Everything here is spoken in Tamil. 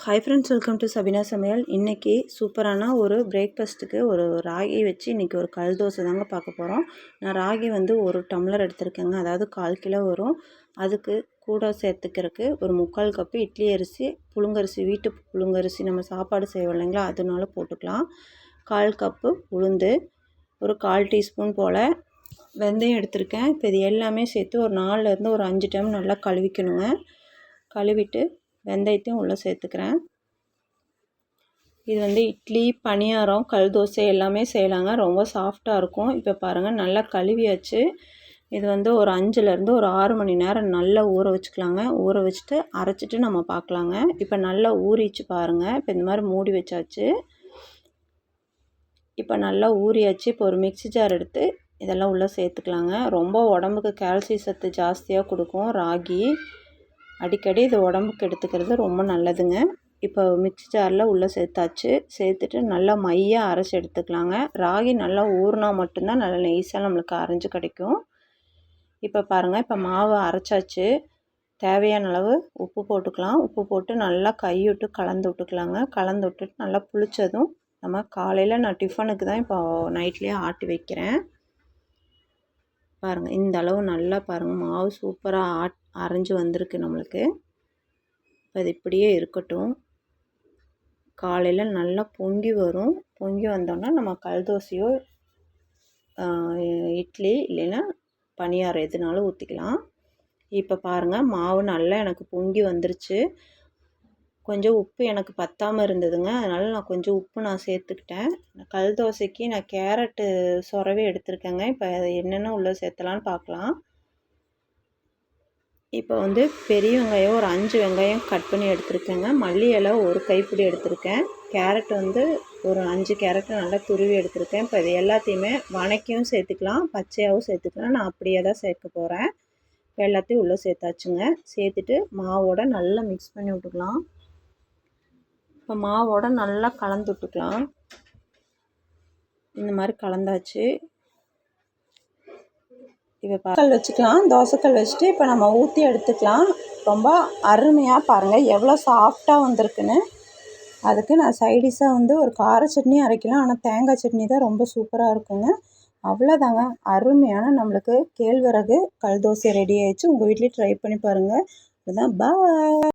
Hi friends, welcome to Sabina சமையல். இன்றைக்கி சூப்பரான ஒரு பிரேக்ஃபாஸ்ட்டுக்கு ஒரு ராகி வச்சு இன்றைக்கி ஒரு கல் தோசை தாங்க பார்க்க போகிறோம். நான் ராகி வந்து ஒரு டம்ளர் எடுத்திருக்கேங்க, அதாவது 1/4 கிலோ வரும். அதுக்கு கூட சேர்த்துக்கிறதுக்கு ஒரு 3/4 கப்பு இட்லி அரிசி, புழுங்கரிசி, வீட்டு புழுங்கரிசி நம்ம சாப்பாடு செய்வோம் இல்லைங்களா, அதனால போட்டுக்கலாம். 1/4 கப்பு உளுந்து, ஒரு 1/4 டீஸ்பூன் போல் வெந்தயம் எடுத்திருக்கேன். இப்போ இது எல்லாமே சேர்த்து ஒரு 4லேருந்து ஒரு 5 டைம் நல்லா கழுவிக்கணுங்க. கழுவிட்டு வெந்தயத்தையும் உள்ளே சேர்த்துக்கிறேன். இது வந்து இட்லி, பணியாரம், கல் தோசை எல்லாமே செய்யலாங்க. ரொம்ப சாஃப்டாக இருக்கும். இப்போ பாருங்கள், நல்லா கழுவியாச்சு. இது வந்து ஒரு 5லேருந்து ஒரு 6 மணி நேரம் நல்லா ஊற வச்சுக்கலாங்க. ஊற வச்சுட்டு அரைச்சிட்டு நம்ம பார்க்கலாங்க. இப்போ நல்லா ஊறிச்சு பாருங்கள். இப்போ இந்த மாதிரி மூடி வச்சாச்சு. இப்போ நல்லா ஊறியாச்சு. இப்போ ஒரு மிக்ஸி ஜார் எடுத்து இதெல்லாம் உள்ளே சேர்த்துக்கலாங்க. ரொம்ப உடம்புக்கு கால்சியம் சத்து ஜாஸ்தியாக கொடுக்கும் ராகி. அடிக்கடி இது உடம்புக்கு எடுத்துக்கிறது ரொம்ப நல்லதுங்க. இப்போ மிக்ஸி ஜாரில் உள்ளே சேர்த்தாச்சு. சேர்த்துட்டு நல்லா மையாக அரைச்சி எடுத்துக்கலாங்க. ராகி நல்லா ஊறினா மட்டும்தான் நல்லா நெய்ஸாக நம்மளுக்கு அரைஞ்சு கிடைக்கும். இப்போ பாருங்கள், இப்போ மாவு அரைச்சாச்சு. தேவையான அளவு உப்பு போட்டுக்கலாம். உப்பு போட்டு நல்லா கைவிட்டு கலந்து விட்டுக்கலாங்க. கலந்து விட்டுட்டு நல்லா புளிச்சதும் நம்ம காலையில் நான் டிஃபனுக்கு தான் இப்போ நைட்லேயே ஆட்டி வைக்கிறேன். பாருங்கள், இந்த அளவு நல்லா பாருங்கள், மாவு சூப்பராக அரைஞ்சு வந்திருக்கு நம்மளுக்கு. இப்போ இது இப்படியே இருக்கட்டும். காலையில் நல்லா பொங்கி வரும். பொங்கி வந்தோன்னா நம்ம கல் தோசையோ இட்லி இல்லைன்னா பணியாரம் எதுனாலும் ஊற்றிக்கலாம். இப்போ பாருங்கள், மாவு நல்லா எனக்கு பொங்கி வந்துருச்சு. கொஞ்சம் உப்பு எனக்கு பத்தாமல் இருந்ததுங்க, அதனால் நான் கொஞ்சம் உப்பு சேர்த்துக்கிட்டேன். கல் தோசைக்கு நான் கேரட்டு சொரவே எடுத்துருக்கேங்க. இப்போ அது என்னென்ன உள்ளே சேர்த்தலான்னு பார்க்கலாம். இப்போ வந்து பெரிய வெங்காயம் ஒரு 5 வெங்காயம் கட் பண்ணி எடுத்துருக்கேங்க. மல்லி இலை ஒரு கைப்பிடி எடுத்திருக்கேன். கேரட் வந்து ஒரு 5 கேரட்டு நல்லா துருவி எடுத்திருக்கேன். இப்போ இது எல்லாத்தையுமே வணக்கியும் சேர்த்துக்கலாம், பச்சையாகவும் சேர்த்துக்கலாம். நான் அப்படியே தான் சேர்க்க போகிறேன். இப்போ எல்லாத்தையும் உள்ளே சேர்த்தாச்சுங்க. சேர்த்துட்டு மாவோட நல்லா மிக்ஸ் பண்ணி விட்டுக்கலாம். இப்போ மாவோட நல்லா கலந்து விட்டுக்கலாம். இந்த மாதிரி கலந்தாச்சு. இப்போ கல் வச்சுக்கலாம், தோசைக்கல் வச்சுட்டு இப்போ நம்ம ஊற்றி எடுத்துக்கலாம். ரொம்ப அருமையாக பாருங்கள் எவ்வளோ சாஃப்டாக வந்திருக்குன்னு. அதுக்கு நான் சைடிஷாக வந்து ஒரு கார சட்னி அரைக்கலாம், ஆனால் தேங்காய் சட்னி தான் ரொம்ப சூப்பராக இருக்குங்க. அவ்வளோதாங்க, அருமையான நம்மளுக்கு கேழ்வரகு கல் தோசை ரெடி ஆயிடுச்சு. உங்கள் வீட்லேயும் ட்ரை பண்ணி பாருங்கள். அதுதான் பாய்.